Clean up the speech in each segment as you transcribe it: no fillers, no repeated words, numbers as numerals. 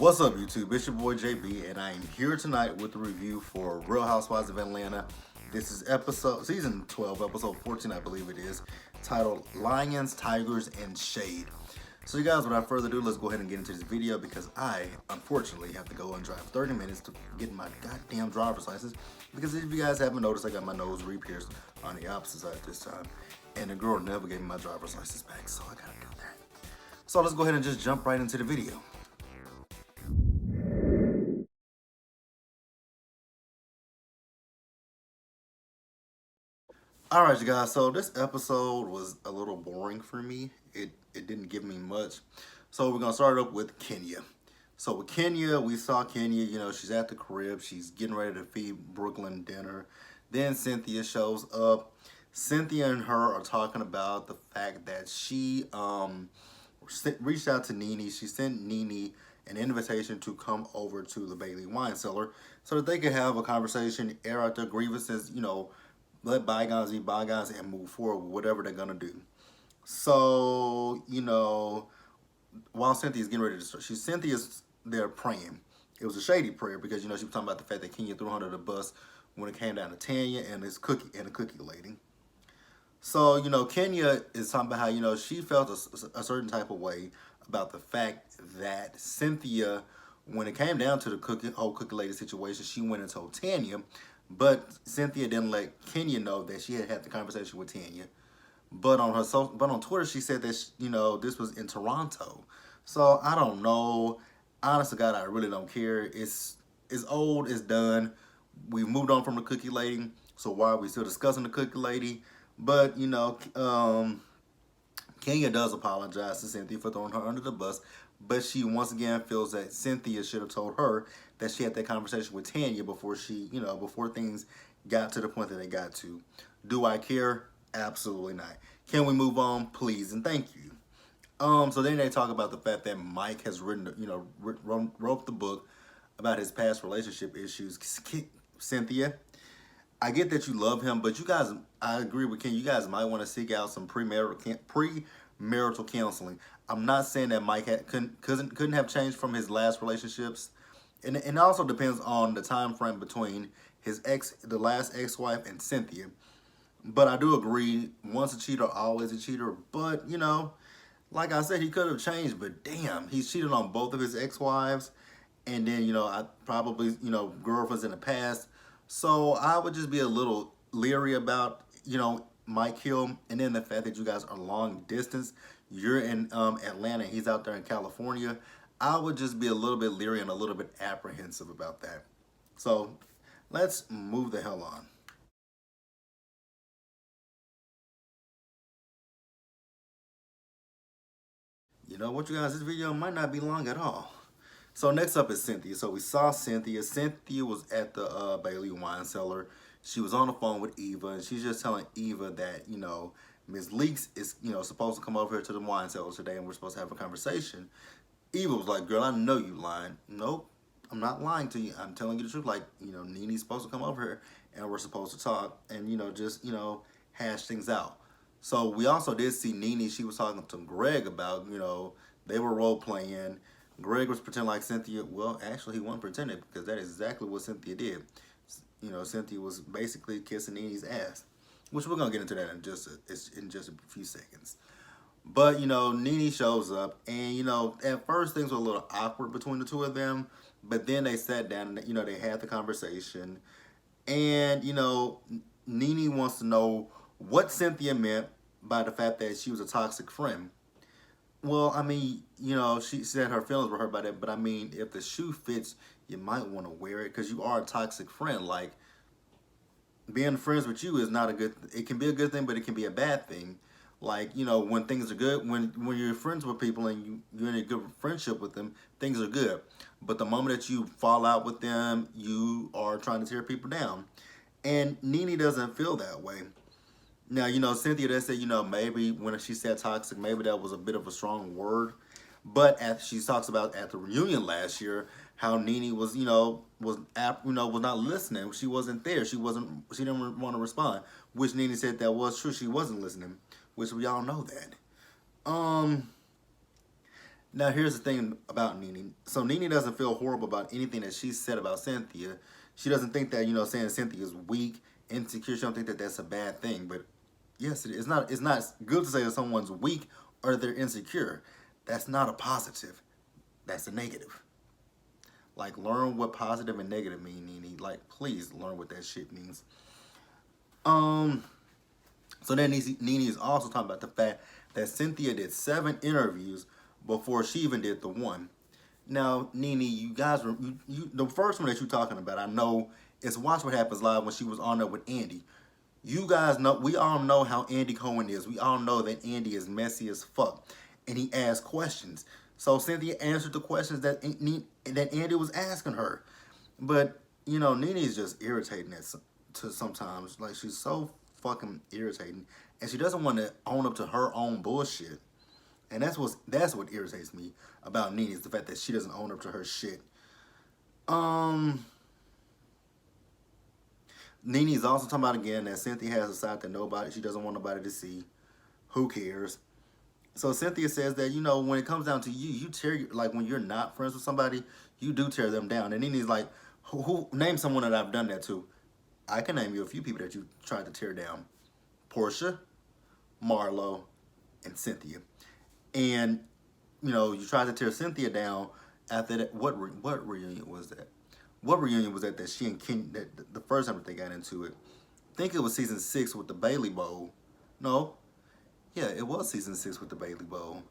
What's up, YouTube? It's your boy JB, and I am here tonight with a review for Real Housewives of Atlanta. This is season 12, episode 14, I believe it is, titled Lions, Tigers, and Shade. So, you guys, without further ado, let's go ahead and get into this video because I, unfortunately, have to go and drive 30 minutes to get my goddamn driver's license. Because if you guys haven't noticed, I got my nose re-pierced on the opposite side this time, and the girl never gave me my driver's license back, so I gotta do that. So, let's go ahead and just jump right into the video. All right, you guys. So this episode was a little boring for me. It didn't give me much. So we're gonna start up with Kenya. So with Kenya, we saw Kenya. She's at the crib. She's getting ready to feed Brooklyn dinner. Then Cynthia shows up. Cynthia and her are talking about the fact that she reached out to Nene. She sent Nene an invitation to come over to the Bailey wine cellar so that they could have a conversation, air out their grievances, let bygones be bygones and move forward with whatever they're gonna do. So, while Cynthia's getting ready to start, Cynthia's there praying. It was a shady prayer because she was talking about the fact that Kenya threw her under the bus when it came down to Tanya and the cookie lady. So, Kenya is talking about how, she felt a certain type of way about the fact that Cynthia, when it came down to the whole cookie lady situation, she went and told Tanya, but Cynthia didn't let Kenya know that she had had the conversation with Tanya. But on Twitter, she said that, this was in Toronto. So, I don't know. Honest to God, I really don't care. It's old, it's done. We've moved on from the cookie lady, so why are we still discussing the cookie lady? But, Kenya does apologize to Cynthia for throwing her under the bus, but she once again feels that Cynthia should have told her that she had that conversation with Tanya before before things got to the point that they got to. Do I care? Absolutely not. Can we move on? Please and thank you. So then they talk about the fact that Mike has written, wrote the book about his past relationship issues. Cynthia, I get that you love him, but you guys, I agree with Ken. You guys might want to seek out some premarital counseling. I'm not saying that Mike couldn't have changed from his last relationships, and it also depends on the time frame between the last ex-wife, and Cynthia. But I do agree, once a cheater, always a cheater. But like I said, he could have changed. But damn, he's cheated on both of his ex-wives, and then I probably girlfriends in the past. So I would just be a little leery about, Mike Hill. And then the fact that you guys are long distance. You're in Atlanta, he's out there in California. I would just be a little bit leery and a little bit apprehensive about that. So let's move the hell on. You know what, you guys? This video might not be long at all. So next up is Cynthia. So we saw Cynthia. Cynthia was at the Bailey wine cellar. She was on the phone with Eva, and she's just telling Eva that, Ms. Leaks is, supposed to come over here to the wine cellar today, and we're supposed to have a conversation. Eva was like, girl, I know you lying. Nope, I'm not lying to you. I'm telling you the truth. Like, Nene's supposed to come over here, and we're supposed to talk and, just, hash things out. So we also did see Nene. She was talking to Greg about, they were role playing. Greg was pretending like Cynthia. Well, actually, he wasn't pretending because that is exactly what Cynthia did. Cynthia was basically kissing Nene's ass, which we're gonna get into that in just a few seconds. But Nene shows up, and at first things were a little awkward between the two of them, but then they sat down and they had the conversation, and Nene wants to know what Cynthia meant by the fact that she was a toxic friend. Well, I mean, she said her feelings were hurt by that, but I mean, if the shoe fits, you might want to wear it because you are a toxic friend. Like, being friends with you is not a good, it can be a good thing, but it can be a bad thing. Like, when things are good, when you're friends with people and you're in a good friendship with them, things are good. But the moment that you fall out with them, you are trying to tear people down. And Nene doesn't feel that way. Now, Cynthia did say, maybe when she said toxic, maybe that was a bit of a strong word. But she talks about at the reunion last year, how Nene was, was not listening. She wasn't there. She didn't want to respond. Which Nene said that was true. She wasn't listening, which we all know that. Now, here's the thing about Nene. So, Nene doesn't feel horrible about anything that she said about Cynthia. She doesn't think that, saying Cynthia is weak, insecure, she don't think that that's a bad thing. But yes, it is. It's not good to say that someone's weak or they're insecure. That's not a positive. That's a negative. Like, learn what positive and negative mean, Nene. Like, please learn what that shit means. Um, so then Nene is also talking about the fact that Cynthia did 7 interviews before she even did the one. Now, Nene, you guys, the first one that you're talking about, I know, is Watch What Happens Live when she was on there with Andy. You guys know, we all know how Andy Cohen is. We all know that Andy is messy as fuck, and he asks questions. So Cynthia answered the questions that Andy was asking her. But Nene is just irritating to sometimes. Like, she's so fucking irritating, and she doesn't want to own up to her own bullshit. And that's what irritates me about Nene, is the fact that she doesn't own up to her shit. Um, Nene's also talking about again that Cynthia has a side that she doesn't want nobody to see. Who cares? So Cynthia says that when it comes down to you tear, like, when you're not friends with somebody, you do tear them down. And Nene's like, who name someone that I've done that to? I can name you a few people that you tried to tear down: Portia, Marlo, and Cynthia. And you tried to tear Cynthia down after that. What reunion was that? What reunion was that she and Ken, that the first time that they got into it? I think it was season 6 with the Bailey Bowl. No, yeah, it was season 6 with the Bailey Bowl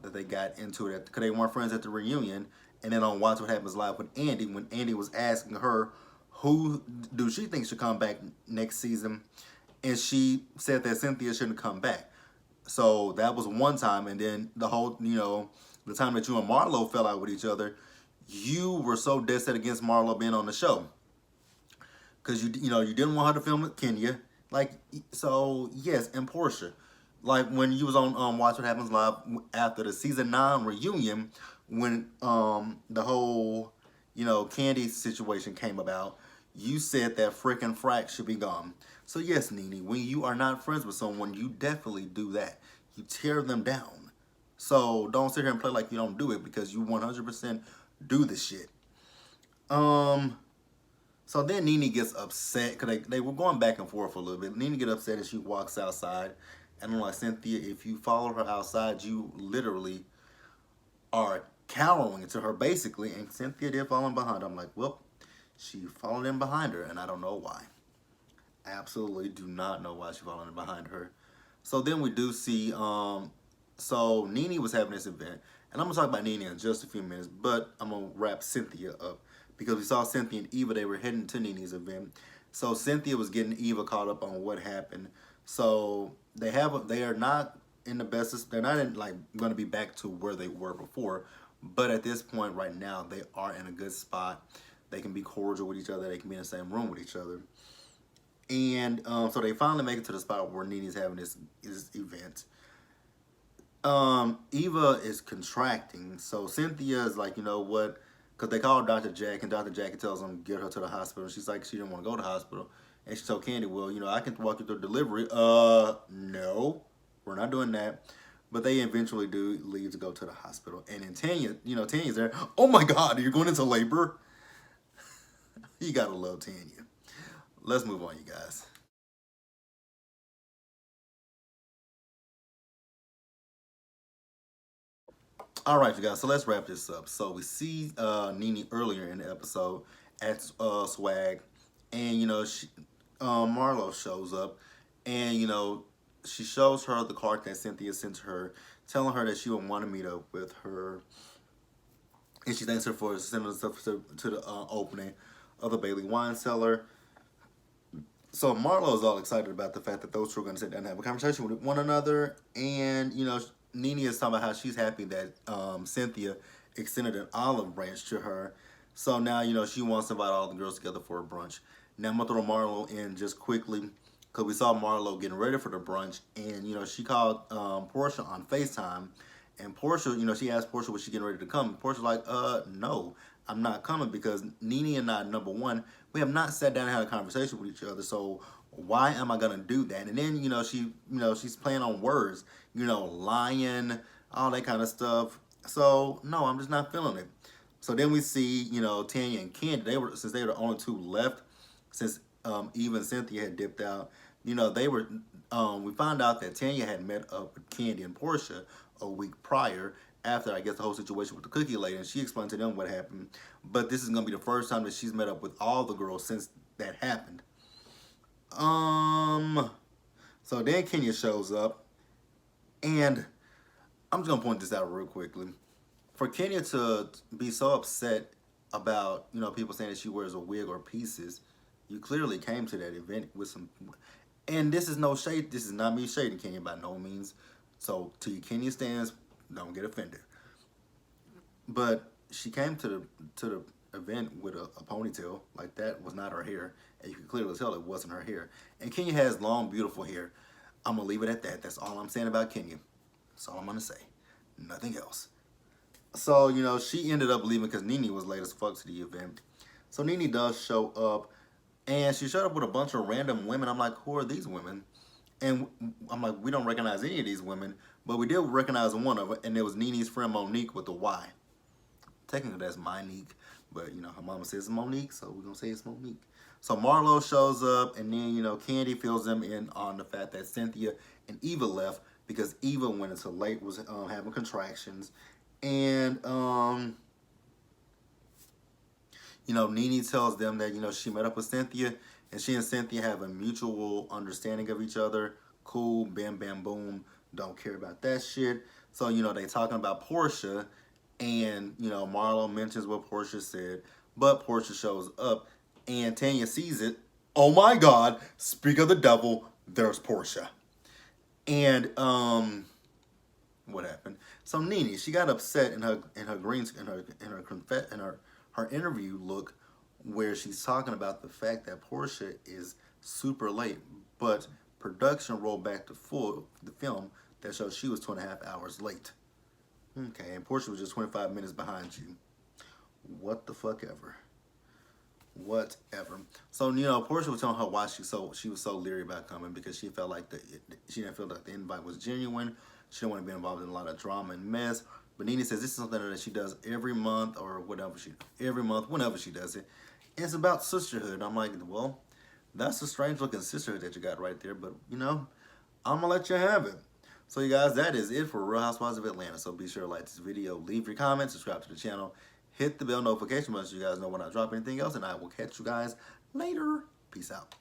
that they got into it because they weren't friends at the reunion. And then on Watch What Happens Live with Andy, when Andy was asking her who do she think should come back next season, and she said that Cynthia shouldn't come back. So that was one time, and then the whole, the time that you and Marlo fell out with each other, you were so dead set against Marlo being on the show because you didn't want her to film with Kenya. Like, so yes, and Portia, like when you was on Watch What Happens Live after the season 9 reunion, when the whole Candy situation came about, you said that frickin' Frack should be gone. So yes, Nene, when you are not friends with someone, you definitely do that. You tear them down. So don't sit here and play like you don't do it, because you 100% do the shit. So then Nene gets upset because they were going back and forth a little bit. Nene gets upset and she walks outside. And I'm like, Cynthia, if you follow her outside, you literally are cowering to her, basically. And Cynthia did follow in behind her. I'm like, well, she followed in behind her, and I don't know why. I absolutely do not know why she followed in behind her. So then we do see, so Nene was having this event. And I'm going to talk about Nene in just a few minutes, but I'm going to wrap Cynthia up. Because we saw Cynthia and Eva, they were heading to Nene's event. So Cynthia was getting Eva caught up on what happened. So they are not in the best, they're not in, like, going to be back to where they were before. But at this point right now, they are in a good spot. They can be cordial with each other. They can be in the same room with each other. And so they finally make it to the spot where Nene's having this event. Eva is contracting. So Cynthia is like, you know what? Because they call Dr. Jack, and Dr. Jack tells them get her to the hospital. She's like, she didn't want to go to the hospital. And she told Candy, well, I can walk you through delivery. No, we're not doing that. But they eventually do leave to go to the hospital. And then Tanya, Tanya's there. Oh my God, you're going into labor? You gotta love Tanya. Let's move on, you guys. All right, you guys. So let's wrap this up. So we see Nene earlier in the episode at Swag, and Marlo shows up, and she shows her the card that Cynthia sent to her, telling her that she would want to meet up with her, and she thanks her for sending stuff to the opening of the Bailey wine cellar. So Marlo is all excited about the fact that those two are going to sit down and have a conversation with one another. And, Nene is talking about how she's happy that Cynthia extended an olive branch to her. So now, she wants to invite all the girls together for a brunch. Now I'm going to throw Marlo in just quickly, because we saw Marlo getting ready for the brunch. And, she called Portia on FaceTime. And Portia, she asked Portia, was she getting ready to come? Portia's like, no, I'm not coming, because Nene and I, number one, we have not sat down and had a conversation with each other. So why am I gonna do that? And then, she's playing on words, lying, all that kind of stuff. So no, I'm just not feeling it. So then we see, Tanya and Candy. Since they were the only two left, since even Cynthia had dipped out. They were. We found out that Tanya had met up with Candy and Portia a week prior, after I guess the whole situation with the cookie lady, and she explained to them what happened. But this is gonna be the first time that she's met up with all the girls since that happened. Um. So then Kenya shows up, and I'm just gonna point this out real quickly. For Kenya to be so upset about people saying that she wears a wig or pieces, you clearly came to that event with some. And this is no shade. This is not me shading Kenya by no means. So to your Kenya stands, don't get offended. But she came to the event with a ponytail. Like, that was not her hair, and you can clearly tell it wasn't her hair. And Kenya has long, beautiful hair. I'm gonna leave it at that. That's all I'm saying about Kenya. That's all I'm gonna say. Nothing else. So she ended up leaving because Nene was late as fuck to the event. So Nene does show up, and she showed up with a bunch of random women. I'm like, who are these women? And I'm like, we don't recognize any of these women, but we did recognize one of them, and it was Nene's friend Monique with the Y. Technically, that's Monique, but her mama says it's Monique, so we're gonna say it's Monique. So Marlo shows up, and then Candy fills them in on the fact that Cynthia and Eva left because Eva went into late, was having contractions, and Nene tells them that she met up with Cynthia, and she and Cynthia have a mutual understanding of each other. Cool, bam, bam, boom. Don't care about that shit. So they talking about Portia, and Marlo mentions what Portia said, but Portia shows up, and Tanya sees it. Oh my God! Speak of the devil, there's Portia. And what happened? So Nene, she got upset in her green her interview look, where she's talking about the fact that Portia is super late, but production rolled back the film that shows she was 2.5 hours late. Okay, and Portia was just 25 minutes behind you. What the fuck ever. Whatever. So Portia was telling her why she was so leery about coming, because she felt like she didn't feel like the invite was genuine. She didn't want to be involved in a lot of drama and mess. But Nene says this is something that she does every month, or every month, whenever she does it. And it's about sisterhood. I'm like, well, that's a strange looking sisterhood that you got right there. But I'm gonna let you have it. So you guys, that is it for Real Housewives of Atlanta. So be sure to like this video, leave your comments, subscribe to the channel, hit the bell notification button so you guys know when I drop anything else, and I will catch you guys later. Peace out.